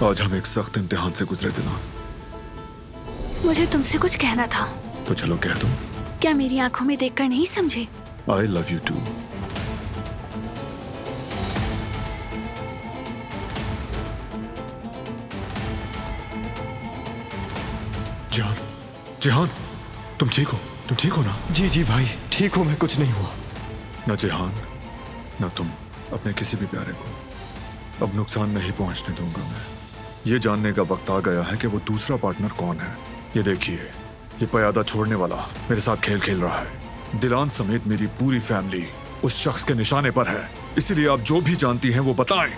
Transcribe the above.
आज हम एक सख्त इम्तिहान से गुजरे थे ना। मुझे तुमसे कुछ कहना था। तो चलो कह दो। क्या मेरी आंखों में देखकर नहीं समझे? I love you too. Jihan, Jihan, तुम ठीक हो? तुम ठीक हो ना? जी जी भाई, ठीक हूँ मैं, कुछ नहीं हुआ। न जिहान, न तुम अपने किसी भी प्यारे को अब नुकसान नहीं पहुंचने दूंगा मैं। ये जानने का वक्त आ गया है कि वो दूसरा पार्टनर कौन है। ये देखिए, ये पयादा छोड़ने वाला मेरे साथ खेल खेल रहा है। दिलान समेत मेरी पूरी फैमिली उस शख्स के निशाने पर है। इसीलिए आप जो भी जानती हैं वो बताएं।